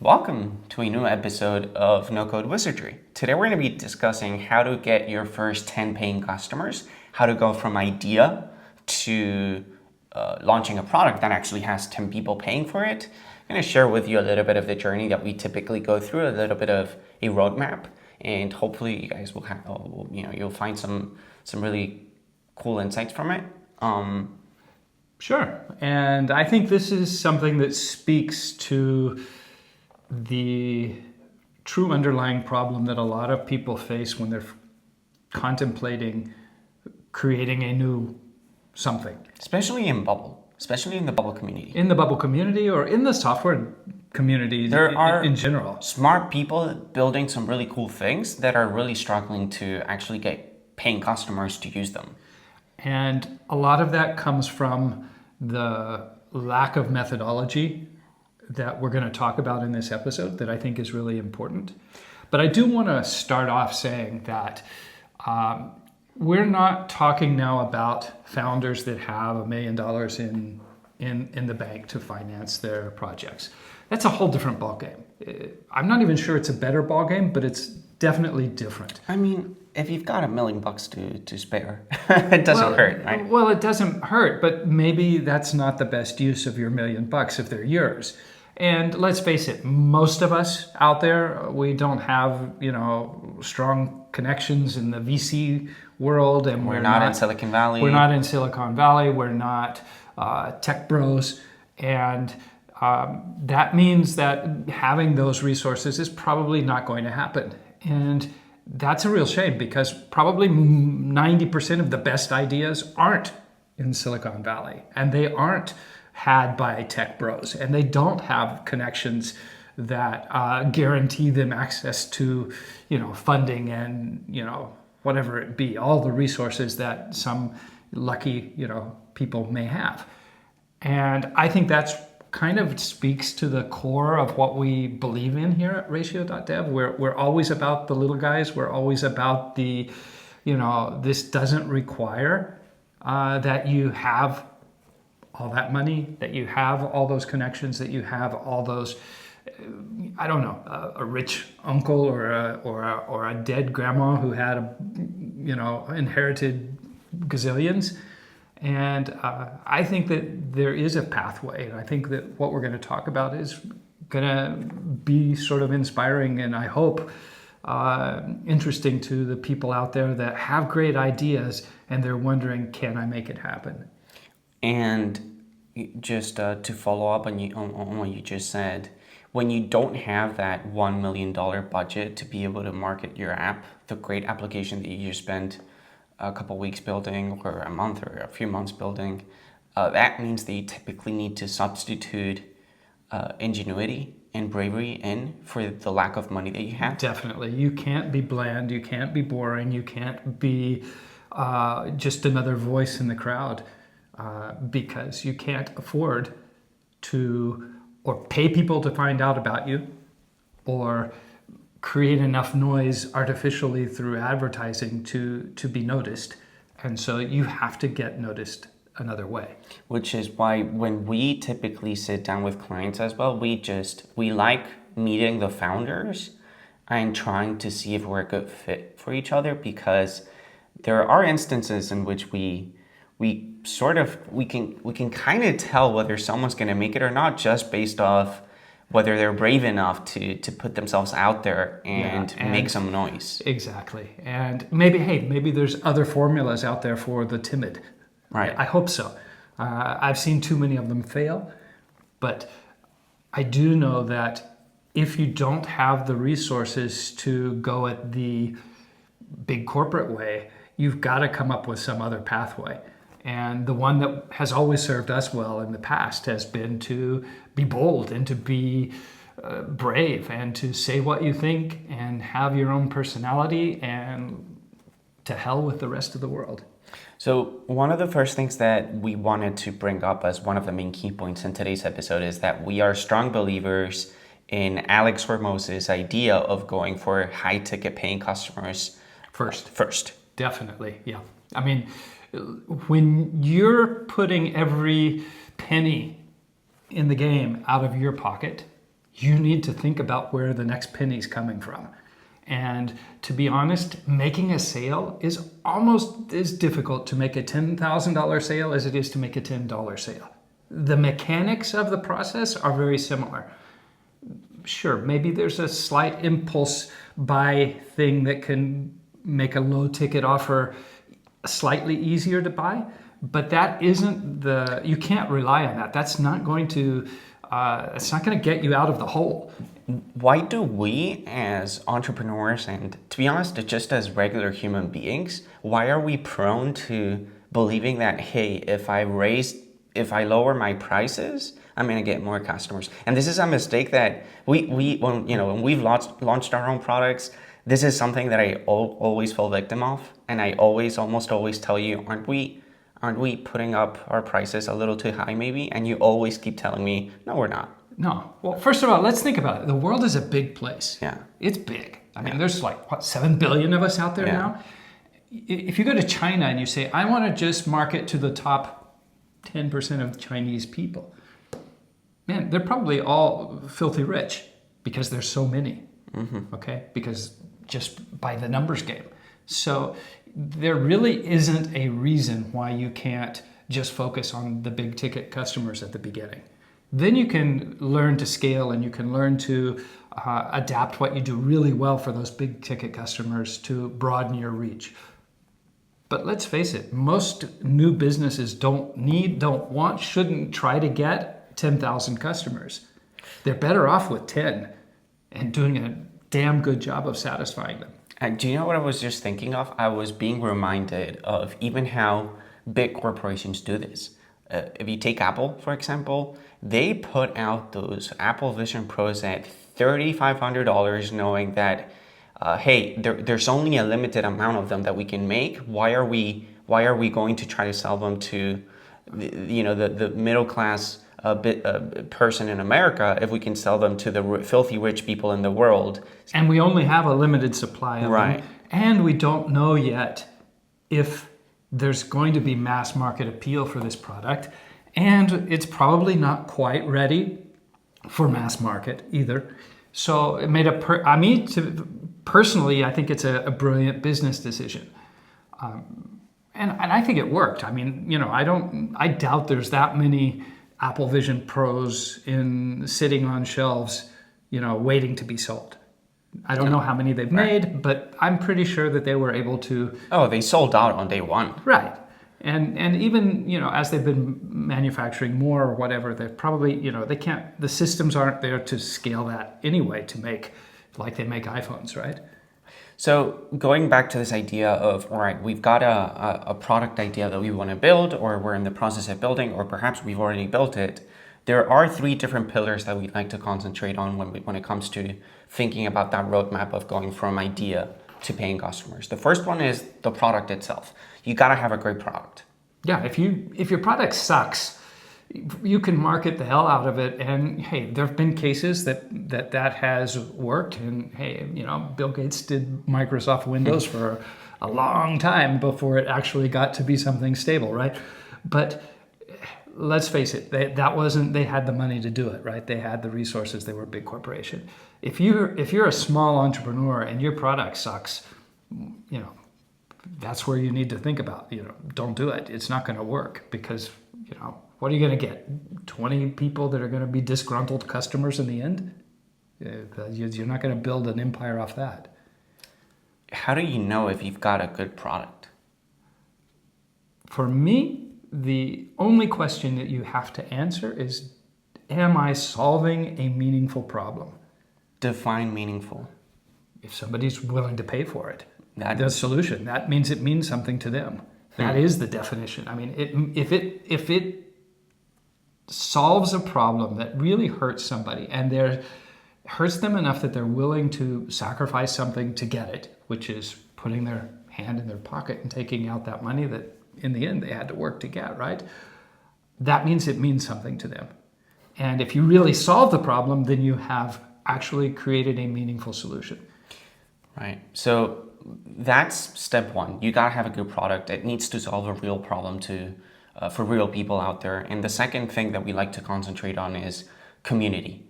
Welcome to a new episode of No Code Wizardry. Today we're going to be discussing how to get your first 10 paying customers, how to go from idea to launching a product that actually has 10 people paying for it. I'm going to share with you a little bit of the journey that we typically go through, a little bit of a roadmap, and hopefully you guys will have, you'll find some really cool insights from it. Sure. And I think this is something that speaks to the true underlying problem that a lot of people face when they're contemplating creating a new something. Especially in the bubble community. In the bubble community or in the software community in general. Smart people building some really cool things that are really struggling to actually get paying customers to use them. And a lot of that comes from the lack of methodology that we're going to talk about in this episode that I think is really important. But I do want to start off saying that we're not talking now about founders that have $1 million in the bank to finance their projects. That's a whole different ballgame. I'm not even sure it's a better ballgame, but it's definitely different. I mean, if you've got $1 million to spare, it doesn't hurt, right? Well, it doesn't hurt, but maybe that's not the best use of your $1 million if they're yours. And let's face it, most of us out there, we don't have, strong connections in the VC world, and we're not in Silicon Valley. We're not in Silicon Valley. We're not tech bros, and that means that having those resources is probably not going to happen. And that's a real shame because probably 90% of the best ideas aren't in Silicon Valley, and they aren't had by tech bros, and they don't have connections that guarantee them access to, funding and, whatever it be, all the resources that some lucky, people may have. And I think that's kind of speaks to the core of what we believe in here at Ratio.dev. We're always about the little guys. We're always about the, this doesn't require that you have all that money, that you have all those connections, that you have all those, a rich uncle or a dead grandma who had, inherited gazillions. And I think that there is a pathway. And I think that what we're going to talk about is going to be sort of inspiring and I hope interesting to the people out there that have great ideas and they're wondering, can I make it happen? And just to follow up on what you just said, when you don't have that $1 million budget to be able to market your app, the great application that you just spent a couple weeks building or a month or a few months building, that means that you typically need to substitute ingenuity and bravery in for the lack of money that you have. Definitely. You can't be bland. You can't be boring. You can't be just another voice in the crowd. Because you can't afford to or pay people to find out about you or create enough noise artificially through advertising to be noticed. And so you have to get noticed another way. Which is why when we typically sit down with clients as well, we like meeting the founders and trying to see if we're a good fit for each other, because there are instances in which we can kind of tell whether someone's going to make it or not just based off whether they're brave enough to put themselves out there and make some noise. Exactly. And maybe there's other formulas out there for the timid. Right. I hope so. I've seen too many of them fail, but I do know that if you don't have the resources to go at the big corporate way, you've got to come up with some other pathway. And the one that has always served us well in the past has been to be bold and to be brave and to say what you think and have your own personality and to hell with the rest of the world. So one of the first things that we wanted to bring up as one of the main key points in today's episode is that we are strong believers in Alex Hormoz's idea of going for high ticket paying customers first. Definitely, yeah. I mean, when you're putting every penny in the game out of your pocket, you need to think about where the next penny's coming from. And to be honest, making a sale is almost as difficult to make a $10,000 sale as it is to make a $10 sale. The mechanics of the process are very similar. Sure, maybe there's a slight impulse buy thing that can make a low ticket offer slightly easier to buy, but that isn't you can't rely on that. That's not going to, it's not going to get you out of the hole. Why do we as entrepreneurs, and to be honest, just as regular human beings, why are we prone to believing that, hey, if I lower my prices, I'm going to get more customers? And this is a mistake that when we've launched our own products, this is something that I always fall victim of. And I almost always tell you, aren't we putting up our prices a little too high maybe? And you always keep telling me, no, we're not. No. Well, first of all, let's think about it. The world is a big place. Yeah. It's big. I mean, there's 7 billion of us out there now? If you go to China and you say, I want to just market to the top 10% of Chinese people, man, they're probably all filthy rich because there's so many, okay? Because just by the numbers game. So there really isn't a reason why you can't just focus on the big ticket customers at the beginning. Then you can learn to scale and you can learn to adapt what you do really well for those big ticket customers to broaden your reach. But let's face it, most new businesses don't want, shouldn't try to get 10,000 customers. They're better off with 10 and doing a damn good job of satisfying them. And do you know what I was just thinking of? I was being reminded of even how big corporations do this. If you take Apple, for example, they put out those Apple Vision Pros at $3,500 knowing that, hey, there's only a limited amount of them that we can make. Why are we going to try to sell them to the middle class person in America if we can sell them to the filthy rich people in the world? And we only have a limited supply of them. And we don't know yet if there's going to be mass market appeal for this product. And it's probably not quite ready for mass market either. So it made personally, I think it's a brilliant business decision. And I think it worked. I mean, I doubt there's that many Apple Vision Pros sitting on shelves, waiting to be sold. I don't know how many they've made, but I'm pretty sure that they were able to. Oh, they sold out on day one. Right. And even, as they've been manufacturing more or whatever, they're probably, the systems aren't there to scale that anyway to make like they make iPhones, right? So going back to this idea of, all right, we've got a product idea that we want to build, or we're in the process of building, or perhaps we've already built it. There are 3 different pillars that we'd like to concentrate on when it comes to thinking about that roadmap of going from idea to paying customers. The first one is the product itself. You got to have a great product. Yeah, if your product sucks, you can market the hell out of it, and hey, there have been cases that has worked, and hey, Bill Gates did Microsoft Windows for a long time before it actually got to be something stable, right? But let's face it, they had the money to do it, right? They had the resources. They were a big corporation. If you're a small entrepreneur and your product sucks, that's where you need to think about, don't do it. It's not going to work because, what are you going to get? 20 people that are going to be disgruntled customers in the end? You're not going to build an empire off that. How do you know if you've got a good product? For me, the only question that you have to answer is, am I solving a meaningful problem? Define meaningful. If somebody's willing to pay for it, the solution, that means it means something to them. That is the definition. I mean, if it solves a problem that really hurts somebody and hurts them enough that they're willing to sacrifice something to get it, which is putting their hand in their pocket and taking out that money that in the end they had to work to get, right? That means it means something to them. And if you really solve the problem, then you have actually created a meaningful solution. Right. So that's step one. You got to have a good product. It needs to solve a real problem for real people out there. And the second thing that we like to concentrate on is community.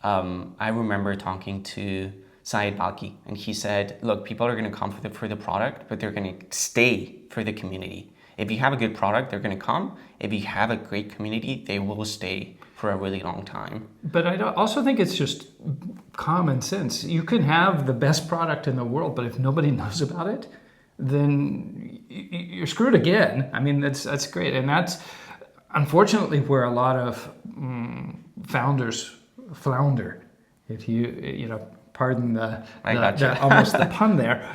I remember talking to Syed Balki, and he said, look, people are going to come for the product, but they're going to stay for the community. If you have a good product, they're going to come. If you have a great community, they will stay for a really long time. But I also think it's just common sense. You can have the best product in the world, but if nobody knows about it, then you're screwed again. I mean, that's great. And that's unfortunately where a lot of founders flounder. If you know, pardon the almost the pun there.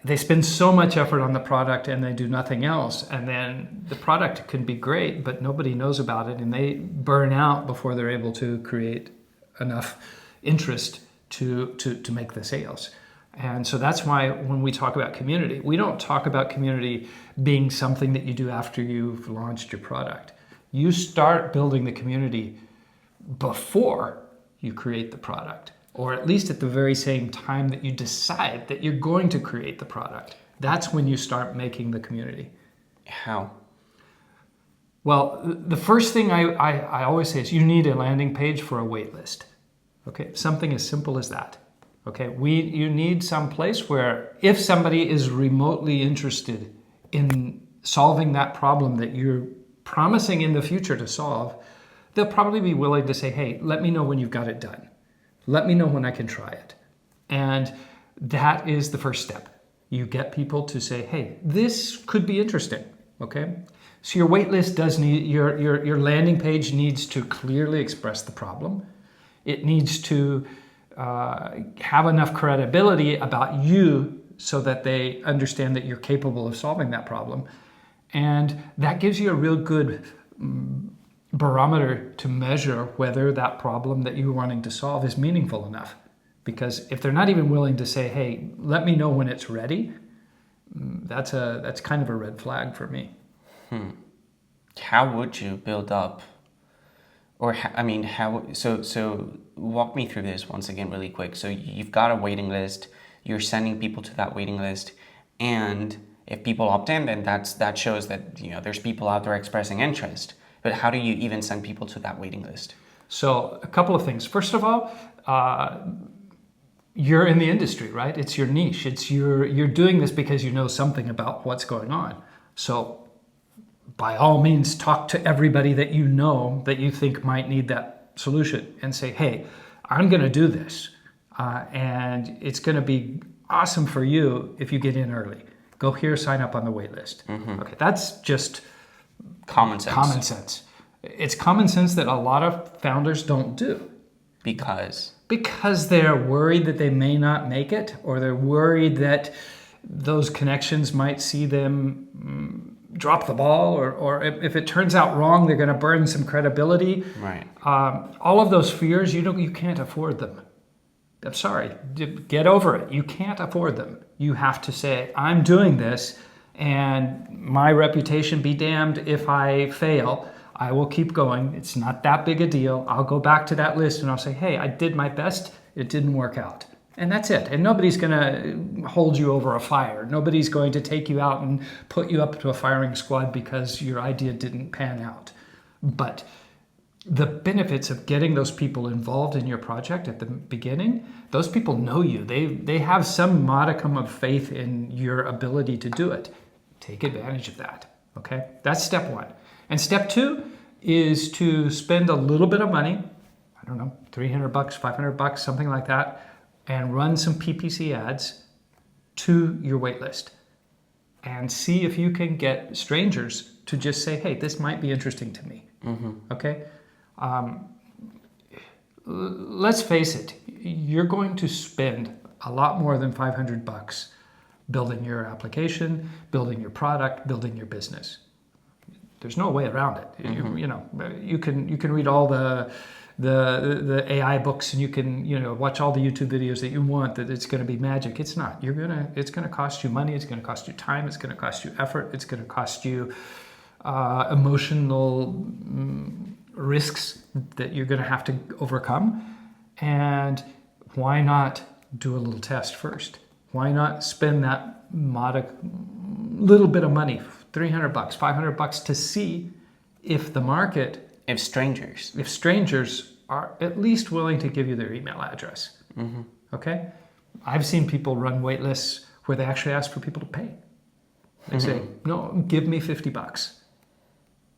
They spend so much effort on the product and they do nothing else. And then the product can be great, but nobody knows about it and they burn out before they're able to create enough interest to make the sales. And so that's why when we talk about community, we don't talk about community being something that you do after you've launched your product. You start building the community before you create the product, or at least at the very same time that you decide that you're going to create the product. That's when you start making the community. How? Well, the first thing I always say is you need a landing page for a waitlist. Okay, something as simple as that. Okay, you need some place where if somebody is remotely interested in solving that problem that you're promising in the future to solve, they'll probably be willing to say, hey, let me know when you've got it done. Let me know when I can try it. And that is the first step. You get people to say, hey, this could be interesting, okay? So your waitlist does need, your landing page needs to clearly express the problem. It needs to have enough credibility about you so that they understand that you're capable of solving that problem. And that gives you a real good barometer to measure whether that problem that you're wanting to solve is meaningful enough. Because if they're not even willing to say, hey, let me know when it's ready, that's kind of a red flag for me. How would you build up, or so walk me through this once again really quick. So you've got a waiting list, you're sending people to that waiting list, and if people opt in, then that shows that there's people out there expressing interest. But how do you even send people to that waiting list? So a couple of things. First of all, you're in the industry, right? It's your niche. You're doing this because you know something about what's going on. So by all means, talk to everybody that you know that you think might need that solution and say, hey, I'm going to do this. And it's going to be awesome for you if you get in early. Go here, sign up on the wait list. Mm-hmm. Okay, that's just common sense. It's common sense that a lot of founders don't do. Because they're worried that they may not make it, or they're worried that those connections might see them drop the ball, or if it turns out wrong, they're going to burn some credibility. Right. All of those fears, you can't afford them. I'm sorry, get over it. You can't afford them. You have to say, I'm doing this, and my reputation be damned if I fail. I will keep going. It's not that big a deal. I'll go back to that list and I'll say, hey, I did my best. It didn't work out. And that's it. And nobody's going to hold you over a fire. Nobody's going to take you out and put you up to a firing squad because your idea didn't pan out. But the benefits of getting those people involved in your project at the beginning, those people know you. They have some modicum of faith in your ability to do it. Take advantage of that. Okay? That's step one. And step two is to spend a little bit of money, I don't know, $300, $500, something like that, and run some PPC ads to your waitlist and see if you can get strangers to just say, hey, this might be interesting to me. Mm-hmm. Okay? Let's face it, you're going to spend a lot more than $500 building your application, building your product, building your business. There's no way around it. Mm-hmm. You can read all the AI books, and you can watch all the YouTube videos that you want, that it's going to be magic. It's not. It's going to cost you money. It's going to cost you time. It's going to cost you effort. It's going to cost you emotional risks that you're going to have to overcome. And why not do a little test first? Why not spend that little bit of money, $300, $500 to see if the market, if strangers are at least willing to give you their email address. Okay? I've seen people run wait lists where they actually ask for people to pay. They say, no, give me $50.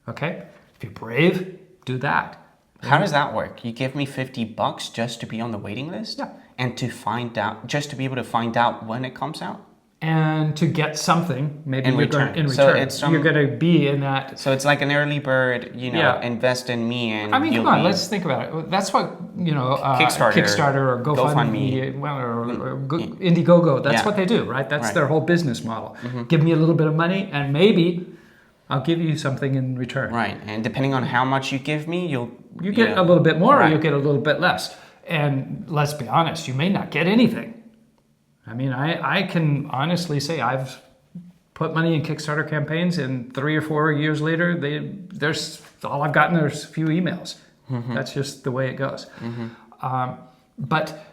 Okay? If you're brave, do that. How does that work? You give me $50 just to be on the waiting list? Yeah. And to find out, just to be able to find out when it comes out? And to get something, maybe In return. in So return. it's You're going to be in that. So it's like an early bird, invest in me and I mean, you'll come on, be- let's think about it. That's what, Kickstarter or GoFundMe, GoFundMe. or Indiegogo, that's Yeah. what they do, right? That's Right. their whole business model. Give me a little bit of money and maybe I'll give you something in return. Right, and depending on how much you give me, You get a little bit more or Right. you get a little bit less. And let's be honest, you may not get anything. I mean, I can honestly say I've put money in Kickstarter campaigns and 3 or 4 years later, there's all I've gotten there's a few emails. That's just the way it goes. But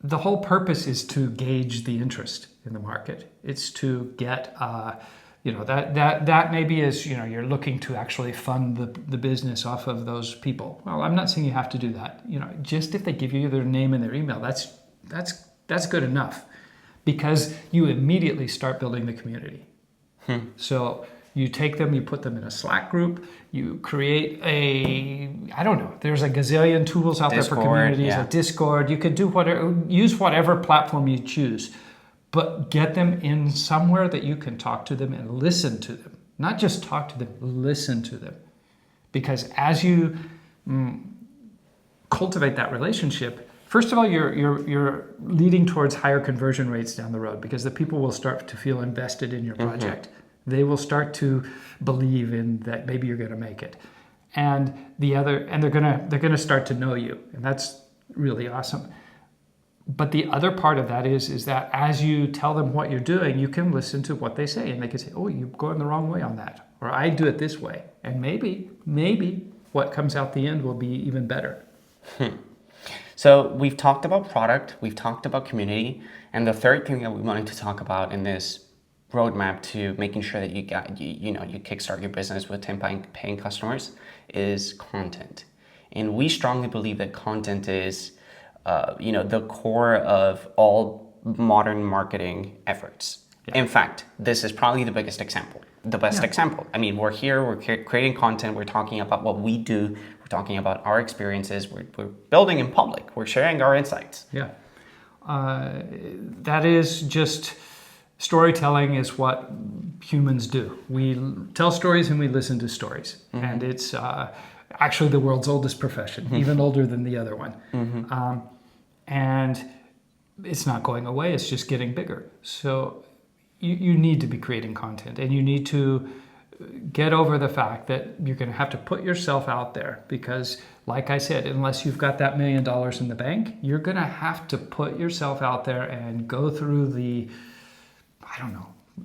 the whole purpose is to gauge the interest in the market. It's to get, that maybe is, you're looking to actually fund the business off of those people. Well, I'm not saying you have to do that. Just if they give you their name and their email, that's good enough, because you immediately start building the community. So you take them, you put them in a Slack group, you create there's a gazillion tools out there for communities, a Discord. You could do use whatever platform you choose, but get them in somewhere that you can talk to them and listen to them. Not just talk to them, listen to them. Because as you cultivate that relationship, first of all, you're leading towards higher conversion rates down the road, because the people will start to feel invested in your project. They will start to believe in that maybe you're going to make it, and they're gonna start to know you, and that's really awesome. But the other part of that is that as you tell them what you're doing, you can listen to what they say, and they can say, "Oh, you're going the wrong way on that," or "I do it this way," and maybe what comes out the end will be even better. So we've talked about product, we've talked about community, and the third thing that we wanted to talk about in this roadmap to making sure that you kickstart your business with 10 paying customers is content. And we strongly believe that content is the core of all modern marketing efforts. Yeah. In fact, this is probably the biggest example, the best example. I mean, we're here, we're creating content, we're talking about what we do, we're talking about our experiences, we're building in public, we're sharing our insights. Yeah. That is just, storytelling is what humans do. We tell stories and we listen to stories. And it's actually the world's oldest profession, even older than the other one. And it's not going away, it's just getting bigger. So you need to be creating content, and you need to get over the fact that you're going to have to put yourself out there, because like I said, unless you've got that $1 million in the bank, you're going to have to put yourself out there and go through the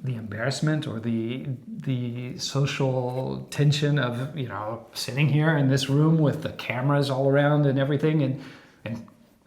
embarrassment or the social tension of, sitting here in this room with the cameras all around and everything and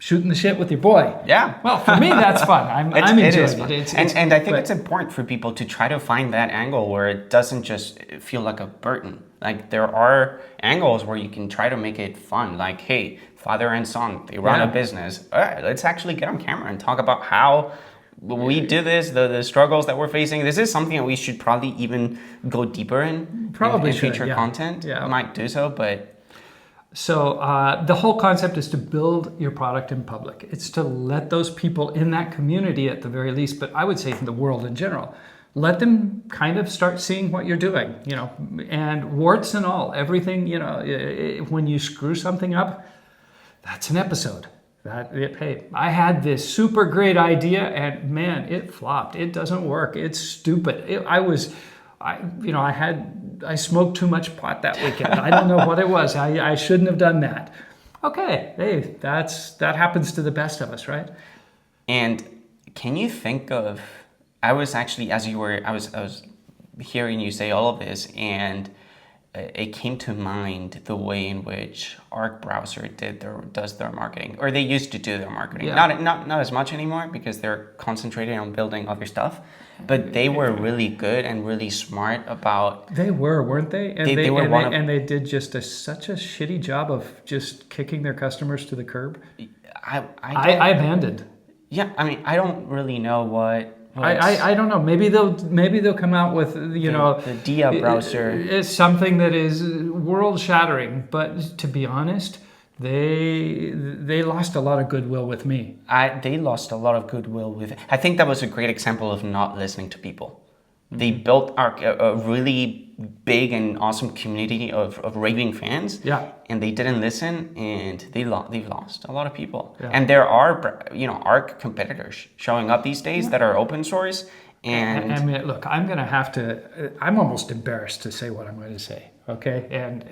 shooting the shit with your boy. Yeah. Well, for me, that's fun. I'm enjoying it. And I think it's important for people to try to find that angle where it doesn't just feel like a burden. Like, there are angles where you can try to make it fun. Like, hey, father and son, they run a business. All right, let's actually get on camera and talk about how we do this, the struggles that we're facing. This is something that we should probably even go deeper in. Probably in future content. Yeah. I might do so, but... So the whole concept is to build your product in public. It's to let those people in that community, at the very least, but I would say in the world in general, let them kind of start seeing what you're doing, and warts and all, everything, when you screw something up, that's an episode. Hey, I had this super great idea and man, it flopped. It doesn't work. It's stupid. I smoked too much pot that weekend. I don't know what it was. I shouldn't have done that. Okay, hey, that happens to the best of us, right? And can you think of? I was actually, I was hearing you say all of this, and it came to mind the way in which Arc browser does their marketing, or they used to do their marketing. Yeah. Not as much anymore because they're concentrated on building other stuff. But they were really good and really smart about. They were, weren't they? And They were and they did just such a shitty job of just kicking their customers to the curb. I abandoned. Yeah, I mean, I don't really know what. I don't know. Maybe they'll come out with the Dia browser. It's something that is world shattering. But to be honest, they lost a lot of goodwill with me. They lost a lot of goodwill with it. I think that was a great example of not listening to people. They built a really big and awesome community of raving fans. Yeah. And they didn't listen, and they've lost a lot of people. Yeah. And there are, Arc competitors showing up these days that are open source. And I mean, look, I'm almost embarrassed to say what I'm going to say. Okay. And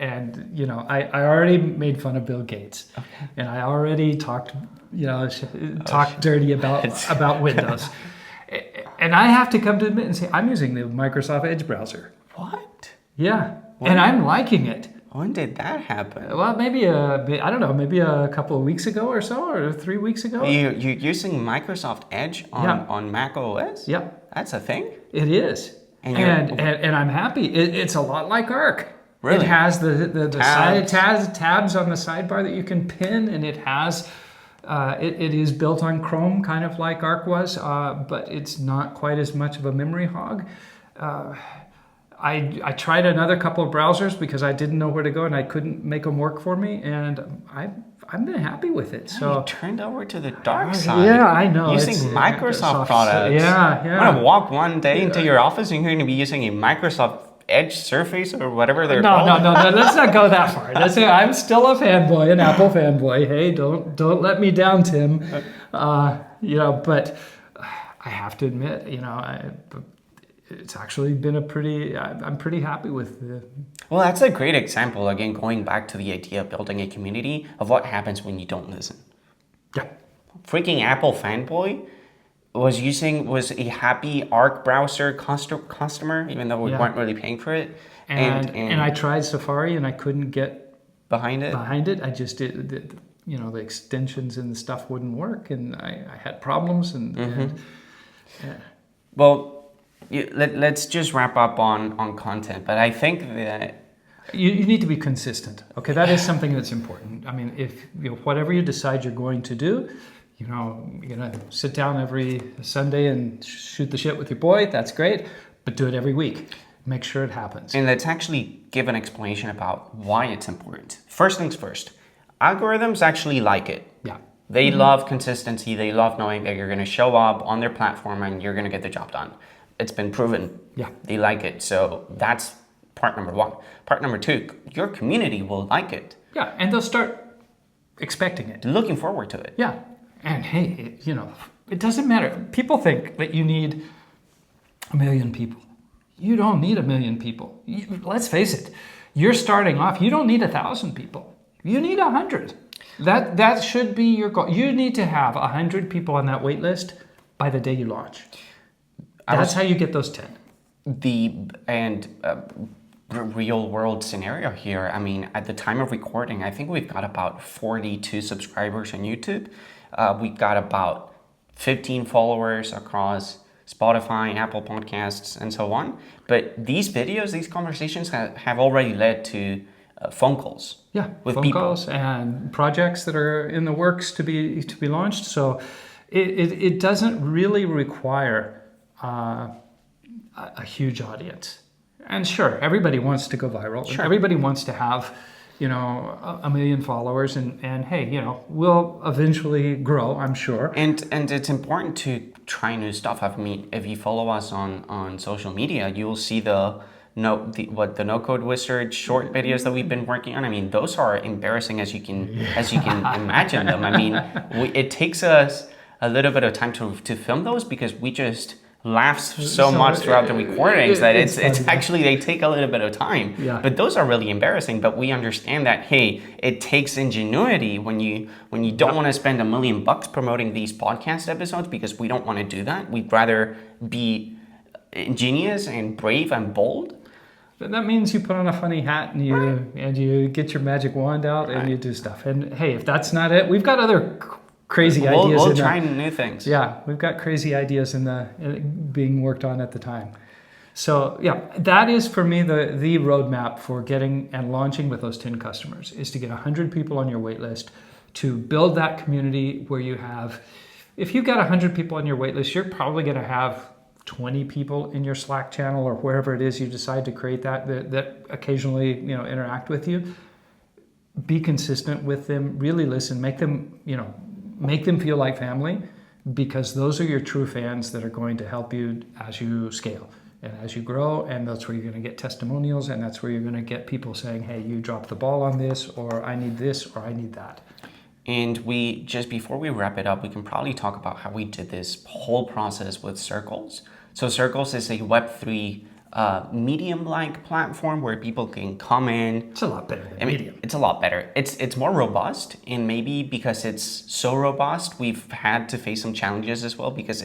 I already made fun of Bill Gates. Okay. And I already talked dirty about Windows. And I have to come to admit and say, I'm using the Microsoft Edge browser. What? Yeah. And I'm liking it. When did that happen? Well, maybe maybe a couple of weeks ago or so, or 3 weeks ago. You're using Microsoft Edge on Mac OS? Yeah. That's a thing? It is. And I'm happy. It's a lot like Arc. Really? It has the tabs on the sidebar that you can pin, and it has it is built on Chrome, kind of like Arc was, but it's not quite as much of a memory hog. I tried another couple of browsers because I didn't know where to go and I couldn't make them work for me, and I've been happy with it. So you turned over to the dark side. Yeah, I know. Using Microsoft products. Yeah. I'm gonna walk one day into your office and you're gonna be using a Microsoft Edge Surface or whatever they're called. No. Let's not go that far. I'm still a fanboy, an Apple fanboy. Hey, don't let me down, Tim. But I have to admit, it's actually been I'm pretty happy with it. Well, that's a great example, again, going back to the idea of building a community of what happens when you don't listen. Yeah. Freaking Apple fanboy was a happy Arc browser customer, even though we weren't really paying for it. And I tried Safari and I couldn't get behind it. I just did, the extensions and the stuff wouldn't work, and I had problems. Well, let's just wrap up on content. But I think that you need to be consistent. Okay, that is something that's important. I mean, if whatever you decide you're going to do, you're gonna sit down every Sunday and shoot the shit with your boy. That's great, but do it every week. Make sure it happens. And let's actually give an explanation about why it's important. First things first, algorithms actually like it. Yeah. They love consistency. They love knowing that you're going to show up on their platform and you're going to get the job done. It's been proven. Yeah. They like it. So that's part number one. Part number two, your community will like it. Yeah, and they'll start expecting it. Looking forward to it. Yeah. And hey, it doesn't matter. People think that you need 1 million people. You don't need 1 million people. Let's face it. You're starting off. You don't need 1,000 people. You need 100. That should be your goal. You need to have 100 people on that wait list by the day you launch. That's how you get those 10. Real world scenario here. I mean, at the time of recording, I think we've got about 42 subscribers on YouTube. We've got about 15 followers across Spotify, Apple Podcasts, and so on. But these videos, these conversations have already led to phone calls. Yeah, with phone people. Calls and projects that are in the works to be launched. So it doesn't really require a huge audience. And sure, everybody wants to go viral. Sure. Everybody wants to have, 1 million followers, and hey, we'll eventually grow, I'm sure. And it's important to try new stuff. I mean, if you follow us on social media, you will see the No Code Wizard short videos that we've been working on. I mean, those are embarrassing as you can imagine them. I mean, it takes us a little bit of time to film those because we just laugh so much throughout the recordings that it's actually, they take a little bit of time. Yeah. But those are really embarrassing. But we understand that, hey, it takes ingenuity when you don't want to spend $1 million promoting these podcast episodes, because we don't want to do that. We'd rather be ingenious and brave and bold. That means you put on a funny hat and you get your magic wand out and you do stuff. And hey, if that's not it, we've got other crazy ideas. We'll try new things. Yeah, we've got crazy ideas being worked on at the time. So yeah, that is for me the roadmap for getting and launching with those 10 customers is to get 100 people on your wait list, to build that community where you have, if you've got 100 people on your wait list, you're probably going to have 20 people in your Slack channel or wherever it is you decide to create that occasionally interact with you. Be consistent with them, really listen, make them feel like family, because those are your true fans that are going to help you as you scale and as you grow, and that's where you're going to get testimonials, and that's where you're going to get people saying, hey, you dropped the ball on this, or I need this, or I need that. And just before we wrap it up, we can probably talk about how we did this whole process with Circles. So Circles is a Web3 Medium-like platform where people can come in. It's a lot better than Medium. It's a lot better. It's more robust, and maybe because it's so robust, we've had to face some challenges as well, because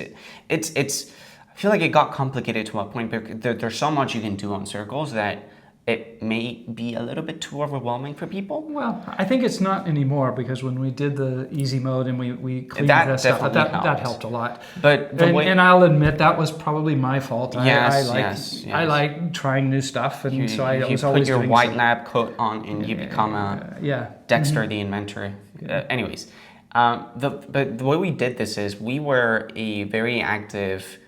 it's I feel like it got complicated to a point, but there's so much you can do on Circles that it may be a little bit too overwhelming for people. Well, I think it's not anymore, because when we did the easy mode and we cleaned that stuff up, that helped a lot. But and I'll admit that was probably my fault. Yes, I like trying new stuff, and you was always put your doing white lab coat on and you become a Dexter the inventor. Anyways, but the way we did this is we were very active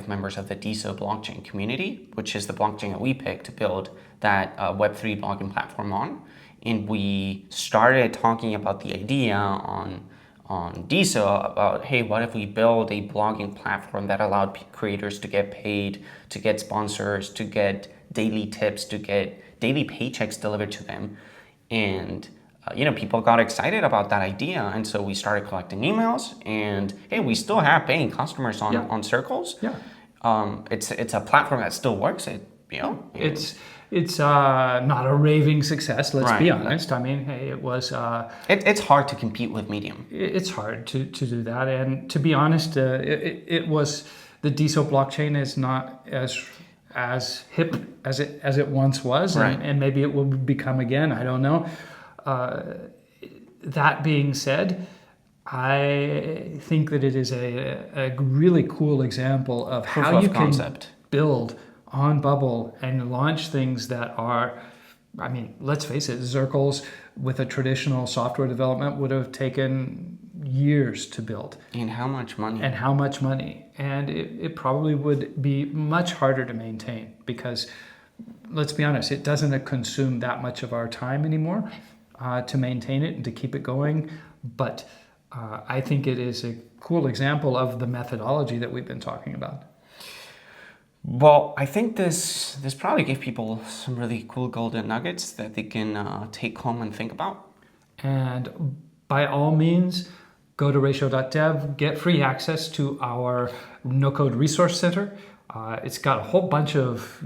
members of the DeSo blockchain community, which is the blockchain that we picked to build that Web3 blogging platform on. And we started talking about the idea on DeSo about, hey, what if we build a blogging platform that allowed creators to get paid, to get sponsors, to get daily tips, to get daily paychecks delivered to them. And people got excited about that idea, and so we started collecting emails. And hey, we still have paying customers on Circles. Yeah, it's a platform that still works. It's not a raving success. Let's be honest. I mean, hey, it was. It's hard to compete with Medium. It's hard to do that, and to be honest, it was the DeSo blockchain is not as hip as it once was, and maybe it will become again. I don't know. That being said, I think that it is a really cool example of how you can build on Bubble and launch things that are, I mean, let's face it, Circles with a traditional software development would have taken years to build. And how much money? And it probably would be much harder to maintain, because let's be honest, it doesn't consume that much of our time anymore. To maintain it and to keep it going. But I think it is a cool example of the methodology that we've been talking about. Well, I think this probably gave people some really cool golden nuggets that they can take home and think about. And by all means, go to ratio.dev, get free access to our No Code Resource Center. It's got a whole bunch of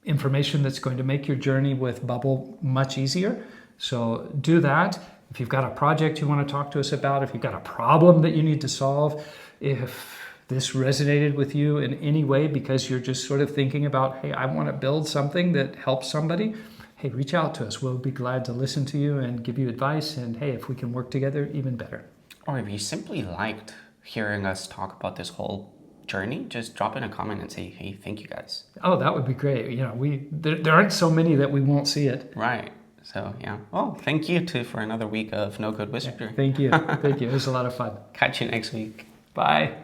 information that's going to make your journey with Bubble much easier. So do that. If you've got a project you want to talk to us about, if you've got a problem that you need to solve, if this resonated with you in any way because you're just sort of thinking about, hey, I want to build something that helps somebody, hey, reach out to us. We'll be glad to listen to you and give you advice. And hey, if we can work together, even better. Or if you simply liked hearing us talk about this whole journey, just drop in a comment and say, hey, thank you guys. Oh, that would be great. There aren't so many that we won't see it. Right. So, yeah. Well, thank you for another week of No Code Wizardry. Thank you. Thank you. It was a lot of fun. Catch you next week. Bye.